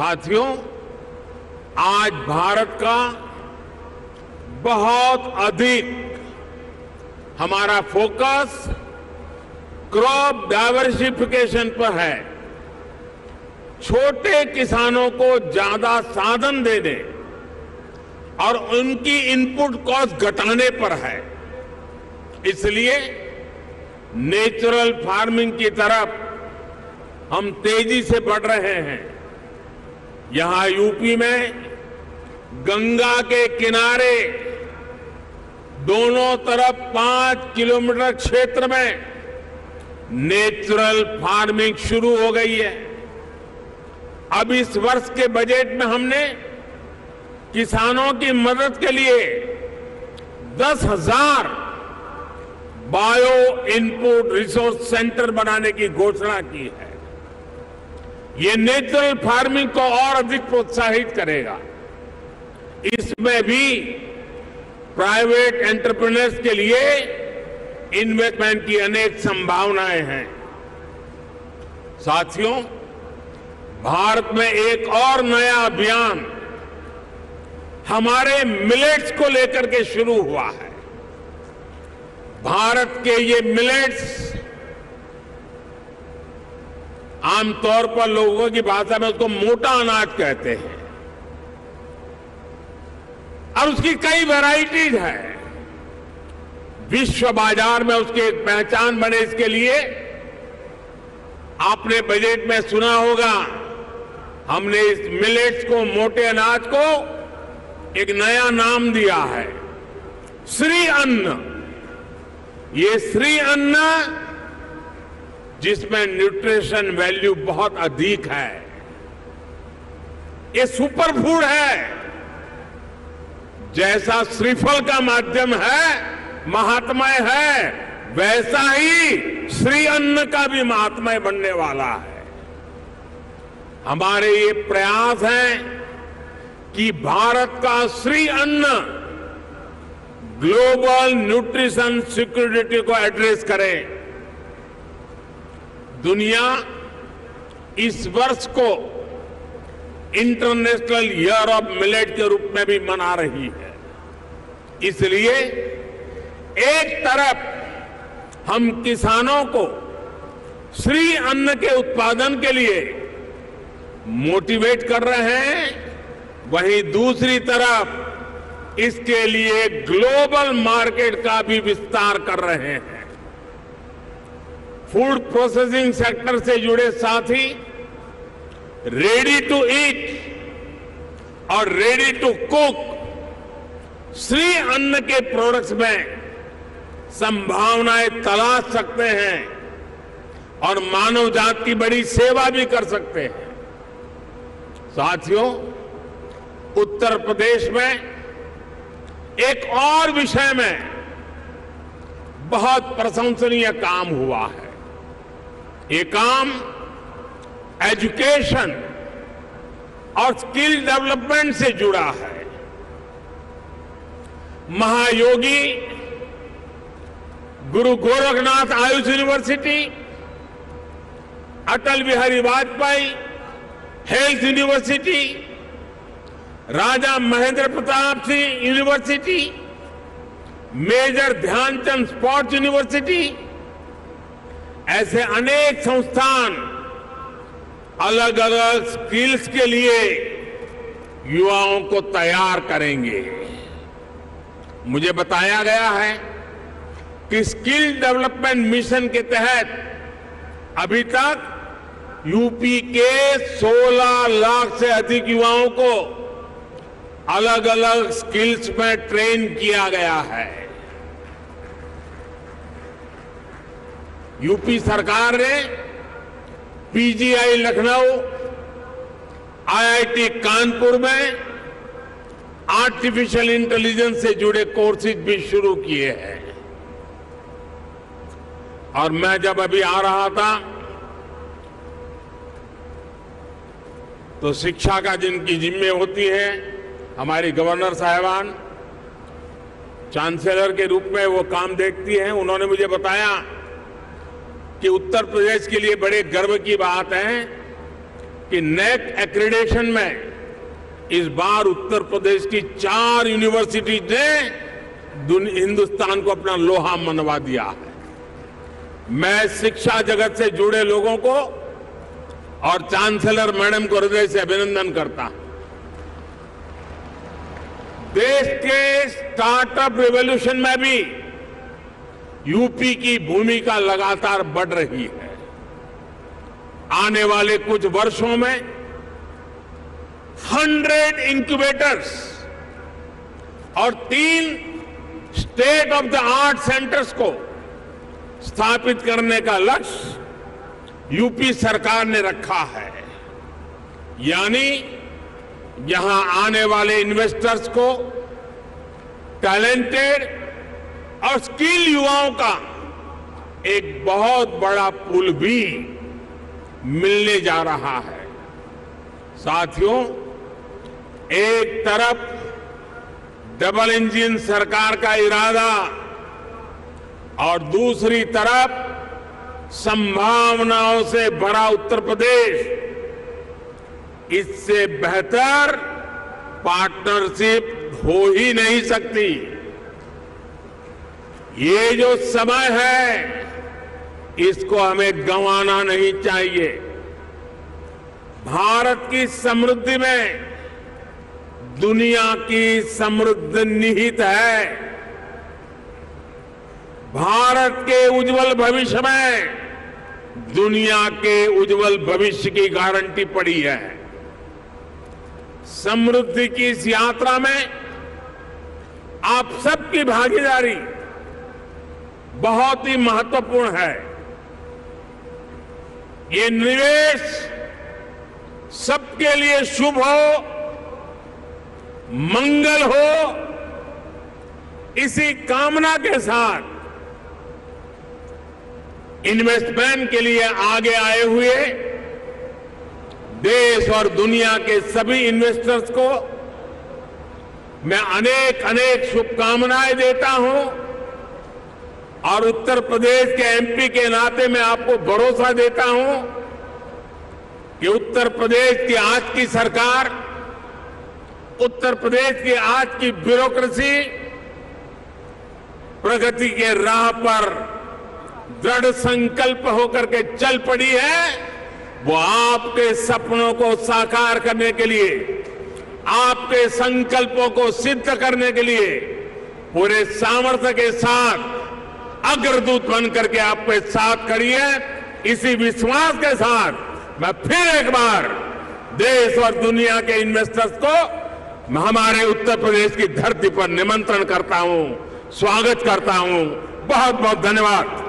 साथियों, आज भारत का बहुत अधिक हमारा फोकस क्रॉप डाइवर्सिफिकेशन पर है। छोटे किसानों को ज्यादा साधन देने और उनकी इनपुट कॉस्ट घटाने पर है। इसलिए नेचुरल फार्मिंग की तरफ हम तेजी से बढ़ रहे हैं। यहां यूपी में गंगा के किनारे दोनों तरफ 5 किलोमीटर क्षेत्र में नेचुरल फार्मिंग शुरू हो गई है। अब इस वर्ष के बजट में हमने किसानों की मदद के लिए 10,000 बायो इनपुट रिसोर्स सेंटर बनाने की घोषणा की है। ये नेचुरल फार्मिंग को और अधिक प्रोत्साहित करेगा। इसमें भी प्राइवेट एंटरप्रेन्योर्स के लिए इन्वेस्टमेंट की अनेक संभावनाएं हैं। साथियों, भारत में एक और नया अभियान हमारे मिलेट्स को लेकर के शुरू हुआ है। भारत के ये मिलेट्स आमतौर पर लोगों की भाषा में उसको मोटा अनाज कहते हैं और उसकी कई वैरायटीज है। विश्व बाजार में उसकी एक पहचान बने, इसके लिए आपने बजट में सुना होगा, हमने इस मिलेट्स को, मोटे अनाज को एक नया नाम दिया है, श्री अन्न। ये श्री अन्न जिसमें न्यूट्रिशन वैल्यू बहुत अधिक है, ये सुपर फूड है। जैसा श्रीफल का माध्यम है, महात्मय है, वैसा ही श्री अन्न का भी महात्मय बनने वाला है। हमारे ये प्रयास है कि भारत का श्री अन्न ग्लोबल न्यूट्रिशन सिक्योरिटी को एड्रेस करे। दुनिया इस वर्ष को इंटरनेशनल ईयर ऑफ मिलेट के रूप में भी मना रही है। इसलिए एक तरफ हम किसानों को श्री अन्न के उत्पादन के लिए मोटिवेट कर रहे हैं, वहीं दूसरी तरफ इसके लिए ग्लोबल मार्केट का भी विस्तार कर रहे हैं। फूड प्रोसेसिंग सेक्टर से जुड़े साथी रेडी टू ईट और रेडी टू कुक श्री अन्न के प्रोडक्ट्स में संभावनाएं तलाश सकते हैं और मानव जात की बड़ी सेवा भी कर सकते हैं। साथियों, उत्तर प्रदेश में एक और विषय में बहुत प्रशंसनीय काम हुआ है। ये काम एजुकेशन और स्किल डेवलपमेंट से जुड़ा है। Mahayogi Guru Gorakhnath Ayush university, Atal Bihari Vajpayee health university, Raja Mahendra Pratap Singh university, major Dhyanchand sports university, ऐसे अनेक संस्थान अलग अलग स्किल्स के लिए युवाओं को तैयार करेंगे। मुझे बताया गया है कि स्किल डेवलपमेंट मिशन के तहत अभी तक यूपी के 16 लाख से अधिक युवाओं को अलग अलग स्किल्स में ट्रेन किया गया है। यूपी सरकार ने पीजीआई लखनऊ, आईआईटी कानपुर में आर्टिफिशियल इंटेलिजेंस से जुड़े कोर्सेज भी शुरू किए हैं। और मैं जब अभी आ रहा था तो शिक्षा का जिनकी जिम्मे होती है, हमारी गवर्नर साहिबान चांसलर के रूप में वो काम देखती हैं, उन्होंने मुझे बताया कि उत्तर प्रदेश के लिए बड़े गर्व की बात है कि नेक एक्रेडिटेशन में इस बार उत्तर प्रदेश की 4 यूनिवर्सिटीज ने हिंदुस्तान को अपना लोहा मनवा दिया है। मैं शिक्षा जगत से जुड़े लोगों को और चांसलर मैडम को हृदय से अभिनंदन करता हूं। देश के स्टार्टअप रिवॉल्यूशन में भी यूपी की भूमिका लगातार बढ़ रही है। आने वाले कुछ वर्षों में 100 इंक्यूबेटर्स और 3 state of the art centres को स्थापित करने का लक्ष्य यूपी सरकार ने रखा है। यानी यहां आने वाले इन्वेस्टर्स को टैलेंटेड और स्किल युवाओं का एक बहुत बड़ा पूल भी मिलने जा रहा है। साथियों, एक तरफ डबल इंजन सरकार का इरादा और दूसरी तरफ संभावनाओं से भरा उत्तर प्रदेश, इससे बेहतर पार्टनरशिप हो ही नहीं सकती। ये जो समय है इसको हमें गंवाना नहीं चाहिए। भारत की समृद्धि में दुनिया की समृद्धि निहित है। भारत के उज्जवल भविष्य में दुनिया के उज्जवल भविष्य की गारंटी पड़ी है। समृद्धि की इस यात्रा में आप सबकी भागीदारी बहुत ही महत्वपूर्ण है। ये निवेश सबके लिए शुभ हो, मंगल हो, इसी कामना के साथ इन्वेस्टमेंट के लिए आगे आए हुए देश और दुनिया के सभी इन्वेस्टर्स को मैं अनेक अनेक शुभकामनाएं देता हूं और उत्तर प्रदेश के एमपी के नाते मैं आपको भरोसा देता हूं कि उत्तर प्रदेश की आज की सरकार, उत्तर प्रदेश की आज की ब्यूरोक्रेसी प्रगति के राह पर दृढ़ संकल्प होकर के चल पड़ी है। वो आपके सपनों को साकार करने के लिए, आपके संकल्पों को सिद्ध करने के लिए पूरे सामर्थ्य के साथ अग्रदूत बन करके आपके साथ खड़ी है। इसी विश्वास के साथ मैं फिर एक बार देश और दुनिया के इन्वेस्टर्स को हमारे उत्तर प्रदेश की धरती पर निमंत्रण करता हूं, स्वागत करता हूं। बहुत बहुत धन्यवाद।